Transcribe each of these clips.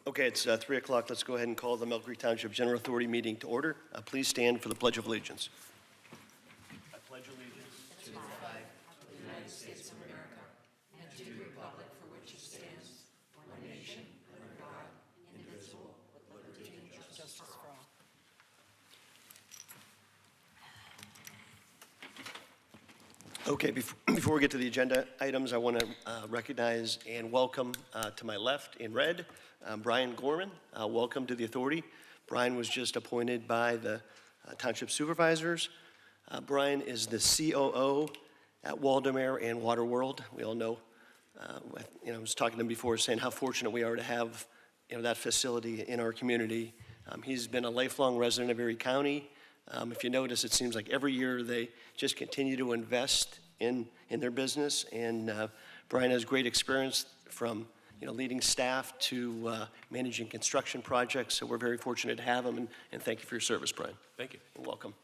Okay, it's 3 o'clock. Let's go ahead and call the Millcreek Township General Authority meeting to order. Please stand for the Pledge of Allegiance. I pledge allegiance to the flag of the United States of America and to the republic for which it stands, one nation, under God, indivisible, with liberty and justice for all. Okay, before we get to the agenda items, I want to recognize and welcome to my left in red, Brian Gorman. Welcome to the authority. Brian was just appointed by the Township Supervisors. Brian is the COO at Waldemare and Waterworld. We all know, I was talking to him before saying how fortunate we are to have that facility in our community. He's been a lifelong resident of Erie County. If you notice, it seems like every year they just continue to invest in their business, and Brian has great experience from leading staff to managing construction projects, so we're very fortunate to have him, and thank you for your service, Brian. Thank you. You're welcome.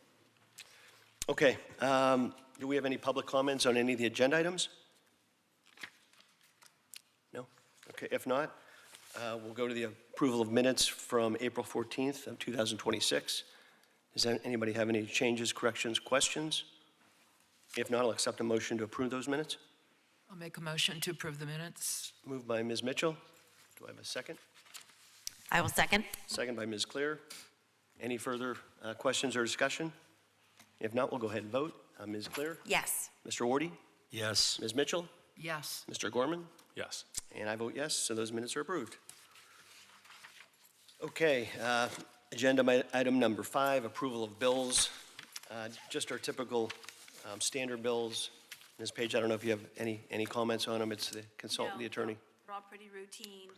Okay, do we have any public comments on any of the agenda items? No? Okay, if not, we'll go to the approval of minutes from April 14th of 2026. Does anybody have any changes, corrections, questions? If not, I'll accept a motion to approve those minutes. I'll make a motion to approve the minutes. Moved by Ms. Mitchell. Do I have a second? I will second. Second by Ms. Clear. Any further questions or discussion? If not, we'll go ahead and vote. Ms. Clear? Yes. Mr. Wardy? Yes. Ms. Mitchell? Yes. Mr. Gorman? Yes. And I vote yes, so those minutes are approved. Okay, agenda item number 5, approval of bills. Just our typical standard bills. Ms. Page, I don't know if you have any comments on them. It's the consultant, the attorney. They're all pretty routine,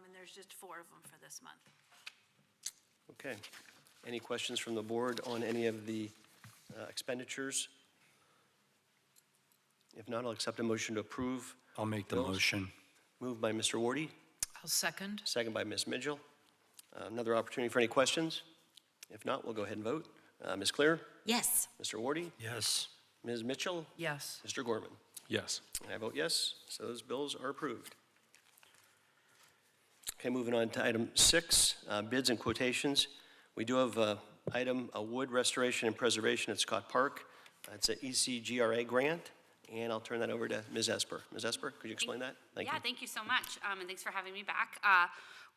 and there's just 4 of them for this month. Okay. Any questions from the board on any of the expenditures? If not, I'll accept a motion to approve. I'll make the bills. motion. Moved by Mr. Wardy, I'll second. second by Ms. Mitchell. Another opportunity for any questions? If not, we'll go ahead and vote. Ms. Clear? Yes. Mr. Wardy? Yes. Ms. Mitchell? Yes. Mr. Gorman? Yes. And I vote yes, so those bills are approved. Okay, moving on to item 6, bids and quotations. We do have item, a wood restoration and preservation at Scott Park. It's an ECGRA grant, and I'll turn that over to Ms. Esper. Ms. Esper, could you explain that? Thank you. Yeah, thank you so much, and thanks for having me back.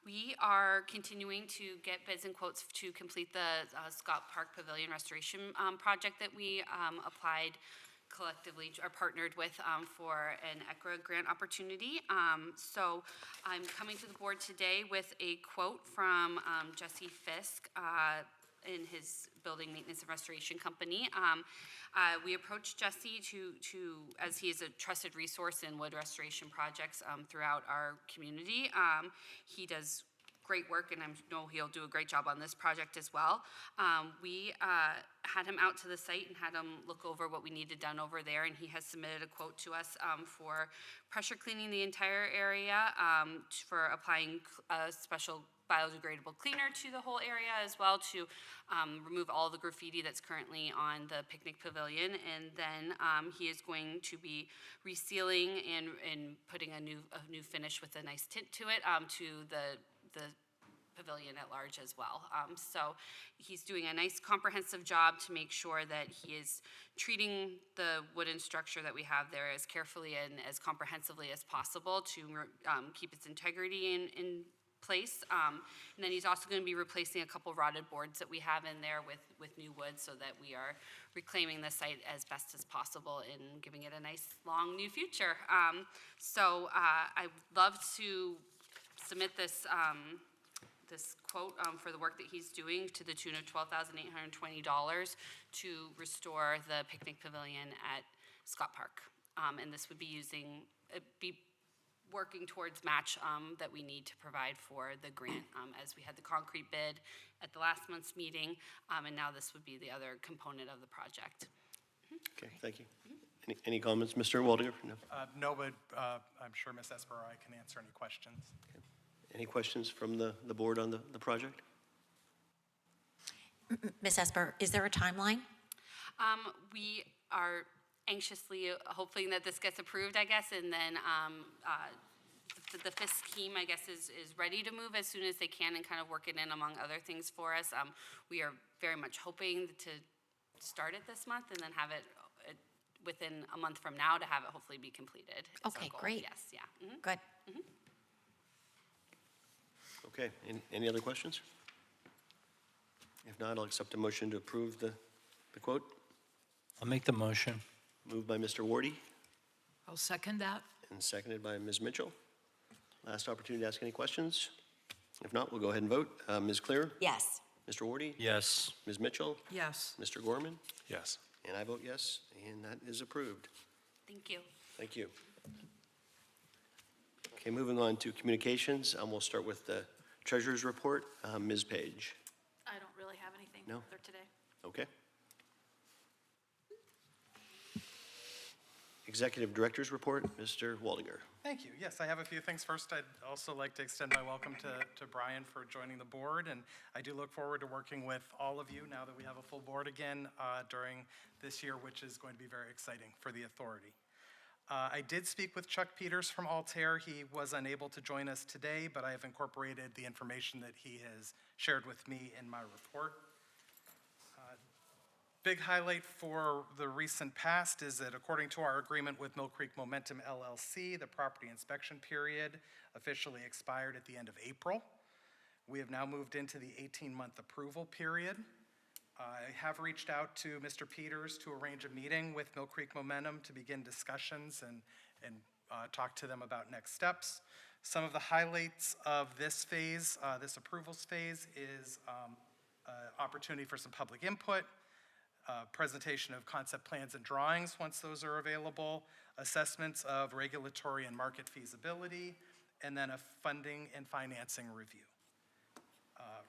We are continuing to get bids and quotes to complete the Scott Park Pavilion Restoration project that we applied collectively or partnered with for an ECRA grant opportunity. So I'm coming to the board today with a quote from Jesse Fisk in his building maintenance and restoration company. We approached Jesse as he is a trusted resource in wood restoration projects throughout our community. He does great work, and I know he'll do a great job on this project as well. We had him out to the site and had him look over what we needed done over there, and he has submitted a quote to us for pressure cleaning the entire area, for applying a special biodegradable cleaner to the whole area as well to remove all the graffiti that's currently on the picnic pavilion, and then he is going to be resealing and putting a new finish with a nice tint to it to the pavilion at large as well. So he's doing a nice comprehensive job to make sure that he is treating the wooden structure that we have there as carefully and as comprehensively as possible to keep its integrity in place. And then he's also going to be replacing a couple rotted boards that we have in there with new wood, so that we are reclaiming the site as best as possible and giving it a nice long new future. So I'd love to submit this this quote for the work that he's doing to the tune of $12,820 to restore the picnic pavilion at Scott Park. And this would be working towards match that we need to provide for the grant, as we had the concrete bid at the last month's meeting, and now this would be the other component of the project. Okay, thank you. Any comments, Mr. Waldinger? No. No, but I'm sure Ms. Esper or I can answer any questions. Okay. Any questions from the board on the project? Ms. Esper, is there a timeline? We are anxiously hoping that this gets approved, I guess, and then the FISC team, I guess, is ready to move as soon as they can and kind of work it in among other things for us. We are very much hoping to start it this month and then have it within a month from now to have it hopefully be completed. is our Okay, goal. great. Yes, yeah. Mhm. Good. Okay, any other questions? If not, I'll accept a motion to approve the quote. I'll make the motion. Moved by Mr. Wardy I'll second that. and seconded by Ms. Mitchell. Last opportunity to ask any questions. If not, we'll go ahead and vote. Ms. Clear? Yes. Mr. Wardy? Yes. Ms. Mitchell? Yes. Mr. Gorman? Yes. And I vote yes, and that is approved. Thank you. Thank you. Okay, moving on to communications, we'll start with the treasurer's report. Ms. Page. I don't really have anything No? further today. Okay. Executive Director's Report, Mr. Waldinger. Thank you. Yes, I have a few things. First, I'd also like to extend my welcome to Brian for joining the board, and I do look forward to working with all of you now that we have a full board again during this year, which is going to be very exciting for the authority. I did speak with Chuck Peters from Altair. He was unable to join us today, but I have incorporated the information that he has shared with me in my report. Big highlight for the recent past is that according to our agreement with Millcreek Momentum LLC, the property inspection period officially expired at the end of April. We have now moved into the 18-month approval period. I have reached out to Mr. Peters to arrange a meeting with Millcreek Momentum to begin discussions and talk to them about next steps. Some of the highlights of this phase, this approvals phase, is opportunity for some public input, presentation of concept plans and drawings once those are available, assessments of regulatory and market feasibility, and then a funding and financing review.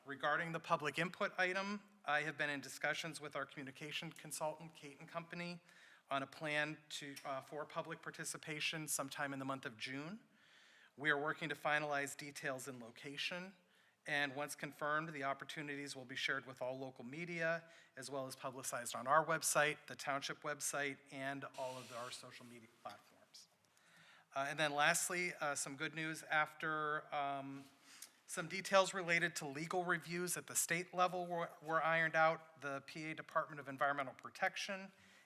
Regarding the public input item, I have been in discussions with our communication consultant, Kate & Company, on a plan for public participation sometime in the month of June. We are working to finalize details and location, and once confirmed, the opportunities will be shared with all local media, as well as publicized on our website, the township website, and all of our social media platforms. And then lastly, some good news after some details related to legal reviews at the state level were ironed out. The PA Department of Environmental Protection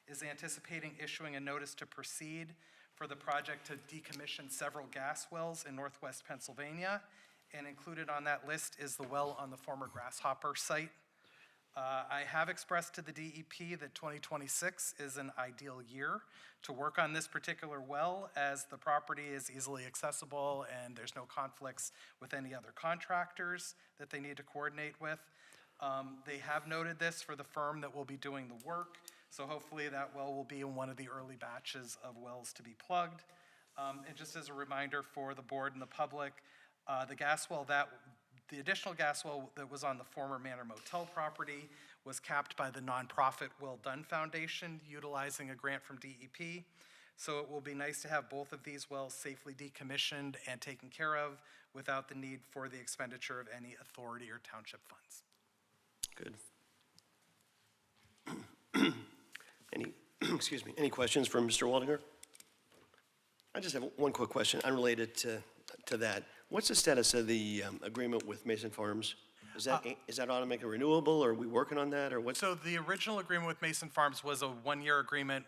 is anticipating issuing a notice to proceed for the project to decommission several gas wells in northwest Pennsylvania, and included on that list is the well on the former Grasshopper site. I have expressed to the DEP that 2026 is an ideal year to work on this particular well, as the property is easily accessible and there's no conflicts with any other contractors that they need to coordinate with. They have noted this for the firm that will be doing the work, so hopefully that well will be in one of the early batches of wells to be plugged. And just as a reminder for the board and the public, the additional gas well that was on the former Manor Motel property was capped by the nonprofit Well Done Foundation, utilizing a grant from DEP. So it will be nice to have both of these wells safely decommissioned and taken care of without the need for the expenditure of any authority or township funds. Good. Any questions from Mr. Waldinger? I just have one quick question unrelated to that. What's the status of the agreement with Mason Farms? Is that automatically renewable, or are we working on that, or what's? So the original agreement with Mason Farms was a one-year agreement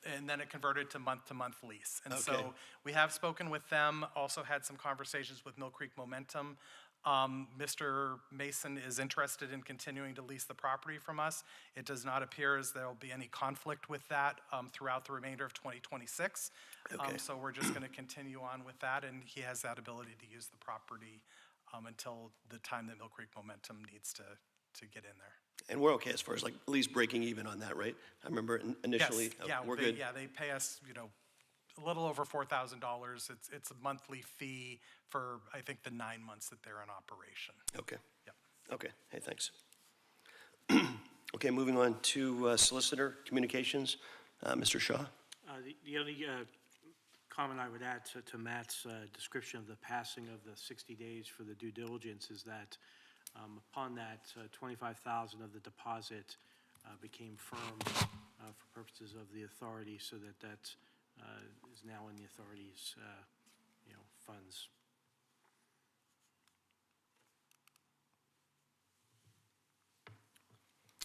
and then it converted to month lease. And Okay. so we have spoken with them, also had some conversations with Millcreek Momentum. Mr. Mason is interested in continuing to lease the property from us. It does not appear as there will be any conflict with that throughout the remainder of 2026. Okay. So we're just going to continue on with that, and he has that ability to use the property until the time that Millcreek Momentum needs to get in there. And we're okay as far as like at least breaking even on that, right? I remember initially, Yes, yeah, we're good. Yeah, they pay us, a little over $4,000. It's a monthly fee for, I think, the 9 months that they're in operation. Okay. Yep. Okay, hey, thanks. Okay, moving on to solicitor communications. Mr. Shaw? The only comment I would add to Matt's description of the passing of the 60 days for the due diligence is that upon that, 25,000 of the deposit became firm for purposes of the authority, so that is now in the authority's funds.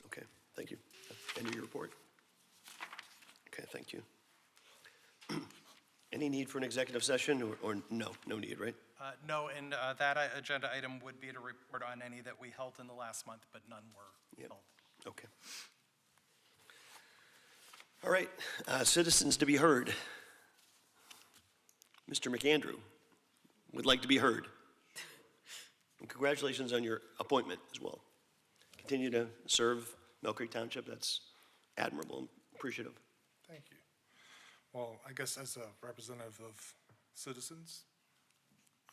Okay, thank you. End of your report? Okay, thank you. Any need for an executive session, or no need, right? No, and that agenda item would be to report on any that we held in the last month, but none were Yep. held. Okay. All right, citizens to be heard. Mr. McAndrew would like to be heard. And congratulations on your appointment as well. Continue to serve Millcreek Township. That's admirable and appreciative. Thank you. Well, I guess as a representative of citizens,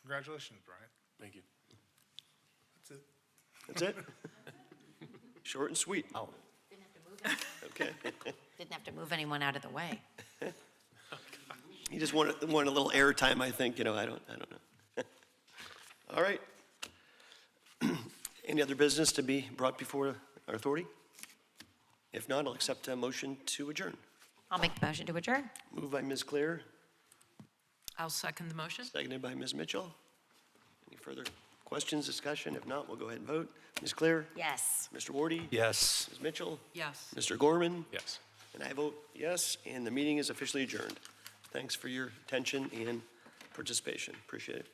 congratulations, Brian. Thank you. That's it. That's it? Short and sweet. Oh. Okay. Didn't have to move anyone out of the way. You just want a little airtime, I think, I don't know. All right. Any other business to be brought before our authority? If not, I'll accept a motion to adjourn. I'll make the motion to adjourn. Moved by Ms. Claire, I'll second the motion. seconded by Ms. Mitchell. Any further questions, discussion? If not, we'll go ahead and vote. Ms. Claire? Yes. Mr. Wardy? Yes. Ms. Mitchell? Yes. Mr. Gorman? Yes. And I vote yes, and the meeting is officially adjourned. Thanks for your attention and participation. Appreciate it.